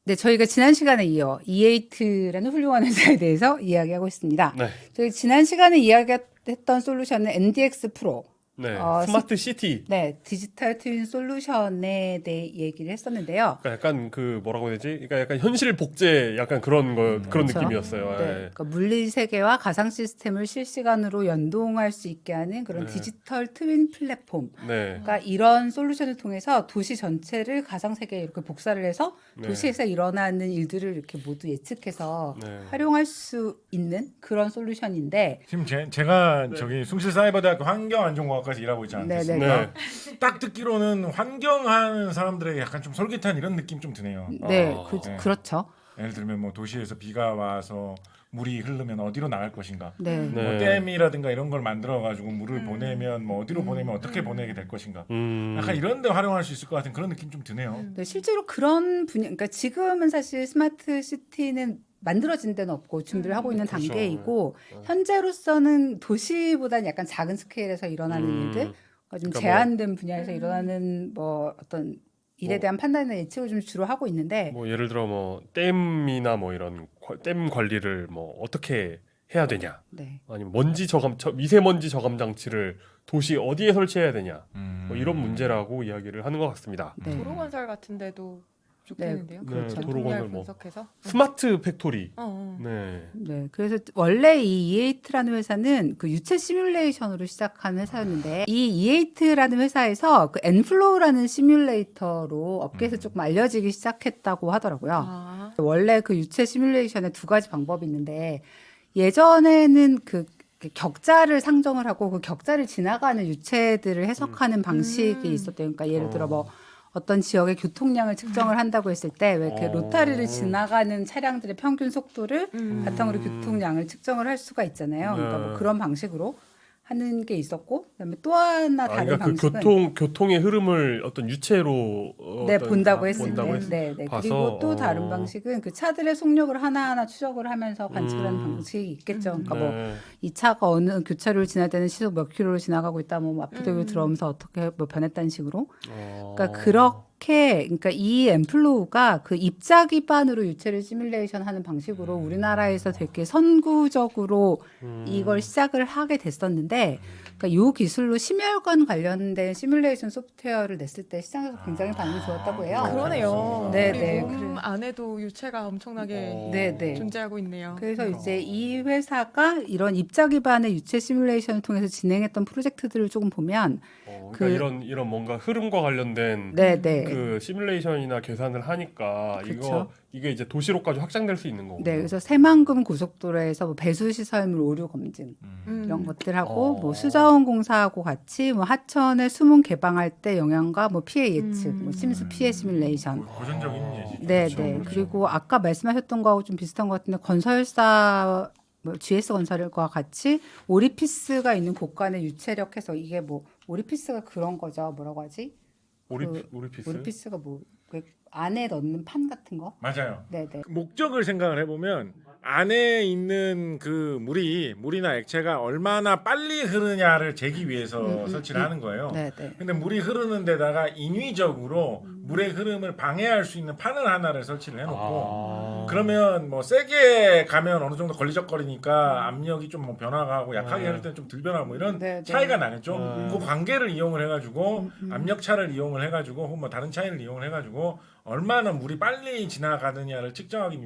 네, 저희가 지난 시간에 이어 E8라는 훌륭한 회사에 대해서 이야기하고 있습니다. 네. 저희 지난 시간에 이야기했던 솔루션은 NDX 프로. 네. 스마트 시티. 네, 디지털 트윈 솔루션에 대해 얘기를 했었는데요. 그러니까 약간 그 뭐라고 해야 되지? 그러니까 약간 현실 복제 약간 그런 그런 그렇죠. 느낌이었어요. 네, 예. 그러니까 물리 세계와 가상 시스템을 실시간으로 연동할 수 있게 하는 그런 네. 디지털 트윈 플랫폼. 네. 그러니까 이런 솔루션을 통해서 도시 전체를 가상 세계에 이렇게 복사를 해서 네. 도시에서 일어나는 일들을 이렇게 모두 예측해서 네. 활용할 수 있는 그런 솔루션인데, 지금 제가 저기 숭실사이버대학교 환경안전공학과에서 일하고 있지 않습니까? 네. 딱 듣기로는 환경하는 사람들에게 약간 좀 솔깃한 이런 느낌 좀 드네요. 네, 아, 네. 그렇죠. 예를 들면 뭐 도시에서 비가 와서 물이 흐르면 어디로 나갈 것인가? 네. 네. 뭐 댐이라든가 이런 걸 만들어 가지고 물을 보내면 뭐 어디로 보내면 어떻게 보내게 될 것인가? 약간 이런 데 활용할 수 있을 것 같은 그런 느낌 좀 드네요. 네, 실제로 그런 분야, 그러니까 지금은 사실 스마트 시티는 만들어진 데는 없고 준비를 하고 있는 그렇죠. 단계이고, 현재로서는 도시보다는 약간 작은 스케일에서 일어나는 일들, 좀 그러니까 제한된 분야에서 일어나는 뭐 어떤 일에 뭐- 대한 판단이나 예측을 좀 주로 하고 있는데, 뭐 예를 들어 뭐 댐이나 뭐 이런 댐 관리를 뭐 어떻게 해야 되냐? 네. 아니면 미세먼지 저감 장치를 도시 어디에 설치해야 되냐? 뭐 이런 문제라고 이야기를 하는 것 같습니다. 네. 도로 건설 같은 데도 좋겠는데요. 네, 그렇죠. 도로 분야를 건설 뭐 분석해서. 스마트 팩토리. 어. 네. 네, 그래서 원래 이 E8라는 회사는 그 유체 시뮬레이션으로 시작한 회사였는데, 이 E8라는 회사에서 그 엔플로우라는 시뮬레이터로 업계에서 조금 알려지기 시작했다고 하더라고요. 아. 원래 그 유체 시뮬레이션에 두 가지 방법이 있는데, 예전에는 그 격자를 상정을 하고 그 격자를 지나가는 유체들을 해석하는 방식이 있었대요. 그러니까 예를 들어 뭐 어떤 지역의 교통량을 측정을 한다고 했을 때 왜 그 로타리를 지나가는 차량들의 평균 속도를 바탕으로 교통량을 측정을 할 수가 있잖아요. 그러니까 뭐 네. 그런 방식으로 하는 게 있었고, 그다음에 또 하나 다른 그러니까 그 방식은 교통의 흐름을 어떤 유체로 네, 어떤 본다고 했을 본다고 때. 했- 네, 네. 봐서, 그리고 또 다른 방식은 그 차들의 속력을 하나하나 추적을 하면서 관측을 하는 방식이 있겠죠. 그러니까 뭐 네. 이 차가 어느 교차로를 지날 때는 시속 몇 킬로로 지나가고 있다, 뭐 앞부대로 들어오면서 어떻게 뭐 변했다는 식으로. 그러니까 그러니까 이 엠플로우가 그 입자 기반으로 유체를 시뮬레이션 하는 방식으로 우리나라에서 되게 선구적으로 이걸 시작을 하게 됐었는데, 그러니까 이 기술로 심혈관 관련된 시뮬레이션 소프트웨어를 냈을 때 시장에서 굉장히 반응이 좋았다고 해요. 그러네요. 네, 우리 네, 몸 그래요. 안에도 유체가 엄청나게 네, 네. 존재하고 있네요. 그래서 이제 이 회사가 이런 입자 기반의 유체 시뮬레이션을 통해서 진행했던 프로젝트들을 조금 보면, 그러니까 이런 뭔가 흐름과 관련된 네, 네. 그 시뮬레이션이나 계산을 하니까 그쵸. 이게 이제 도시로까지 확장될 수 있는 거고. 네, 그래서 새만금 고속도로에서 뭐 배수 시설물 오류 검증 음. 이런 것들하고 어. 뭐 수자원 공사하고 같이 뭐 하천의 수문 개방할 때 영향과 뭐 피해 예측, 뭐 침수 피해 시뮬레이션. 고전적인 예시. 네, 그렇죠, 네. 그렇죠. 그리고 아까 말씀하셨던 거하고 좀 비슷한 것 같은데, 건설사 뭐 GS 건설과 같이 오리피스가 있는 곳간의 유체력해서 이게 뭐 오리피스가 그런 거죠. 뭐라고 하지? 오리피스. 오리피스가 뭐 그 안에 넣는 판 같은 거? 맞아요. 네, 네. 목적을 생각을 해보면 안에 있는 그 물이나 액체가 얼마나 빨리 흐르냐를 재기 위해서 설치를 하는 거예요. 네, 네. 근데 물이 흐르는 데다가 인위적으로 물의 흐름을 방해할 수 있는 판을 하나를 설치를 해놓고 그러면 뭐 세게 가면 어느 정도 걸리적거리니까 압력이 좀 뭐 변화가 고 약하게 할 때는 좀 덜 변하고 뭐 이런 네, 네. 차이가 나겠죠. 그 관계를 이용을 해가지고 압력 차를 이용을 해가지고 혹은 뭐 다른 차이를 이용을 해가지고 얼마나 물이 빨리 지나가느냐를 측정하기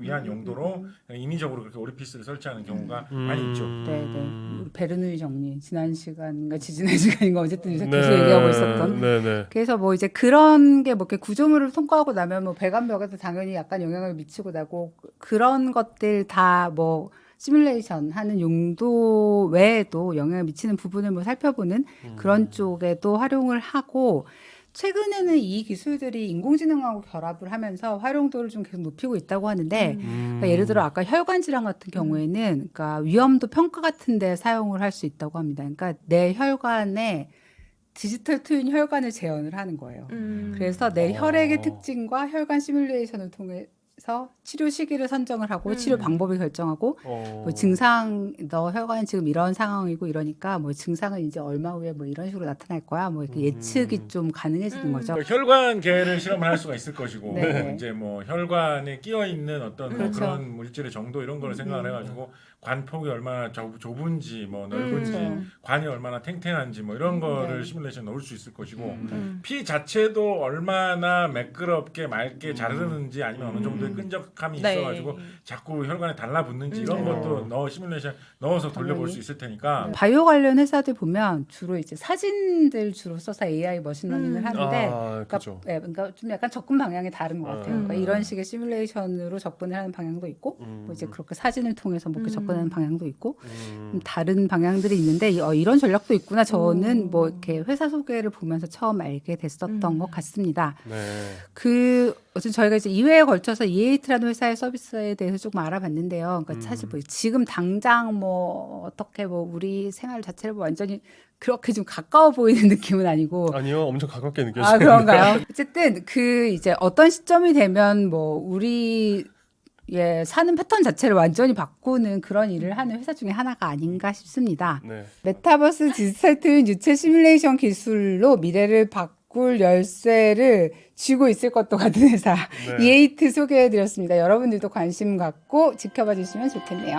위한 용도로 인위적으로 그렇게 오리피스를 설치하는 경우가 많이 있죠. 네, 네. 우리 베르누이 정리 지난 시간인가 지지난 시간인가 어쨌든 계속 네. 얘기하고 있었던. 네, 네. 그래서 뭐 이제 그런 게 뭐 이렇게 구조물을 통과하고 나면 뭐 배관벽에도 당연히 약간 영향을 미치고 나고, 그런 것들 다 뭐 시뮬레이션 하는 용도 외에도 영향을 미치는 부분을 뭐 살펴보는 그런 쪽에도 활용을 하고, 최근에는 이 기술들이 인공지능하고 결합을 하면서 활용도를 좀 계속 높이고 있다고 하는데, 그러니까 예를 들어 아까 혈관 질환 같은 경우에는 그러니까 위험도 평가 같은 데 사용을 할 수 있다고 합니다. 그러니까 내 혈관에 디지털 트윈 혈관을 재현을 하는 거예요. 그래서 내 혈액의 특징과 혈관 시뮬레이션을 통해 치료 시기를 선정을 하고 치료 방법을 결정하고 뭐 증상 너 혈관 지금 이런 상황이고 이러니까 뭐 증상은 이제 얼마 후에 뭐 이런 식으로 나타날 거야 뭐 이렇게 예측이 좀 가능해지는 거죠. 그러니까 혈관계를 실험을 할 수가 있을 것이고 네. 이제 뭐 혈관에 끼어 있는 어떤 뭐 그렇죠. 그런 물질의 정도 이런 거를 생각을 해가지고 관폭이 얼마나 좁은지 뭐 넓은지 그렇죠. 관이 얼마나 탱탱한지 뭐 이런 거를 시뮬레이션 넣을 수 있을 것이고 음. 피 자체도 얼마나 매끄럽게 맑게 자르는지 아니면 어느 정도의 끈적함이 네. 있어가지고 자꾸 혈관에 달라붙는지 이런 네. 것도 시뮬레이션 넣어서 돌려볼 당연히. 수 있을 테니까 바이오 관련 회사들 보면 주로 이제 사진들 주로 써서 AI 머신러닝을 하는데 그렇죠. 그러니까 좀 약간 접근 방향이 다른 것 같아요. 그러니까 이런 식의 시뮬레이션으로 접근을 하는 방향도 있고, 뭐 이제 그렇게 사진을 통해서 뭐 이렇게 접근하는 방향도 있고, 좀 다른 방향들이 있는데 이런 전략도 있구나. 저는 뭐 이렇게 회사 소개를 보면서 처음 알게 됐었던 것 같습니다. 네. 어쨌든 저희가 이제 2회에 걸쳐서 E8라는 회사의 서비스에 대해서 조금 알아봤는데요. 그러니까 사실 뭐 지금 당장 뭐 어떻게 뭐 우리 생활 자체를 뭐 완전히 그렇게 좀 가까워 보이는 느낌은 아니고. 아니요, 엄청 가깝게 아, 느껴져요. 그런가요? 어쨌든 이제 어떤 시점이 되면 뭐 우리 사는 패턴 자체를 완전히 바꾸는 그런 일을 하는 회사 중에 하나가 아닌가 싶습니다. 네. 메타버스 디지털 트윈 유체 시뮬레이션 기술로 미래를 바꿀 열쇠를 쥐고 있을 것도 같은 회사 네. E8 소개해드렸습니다. 여러분들도 관심 갖고 지켜봐 주시면 좋겠네요.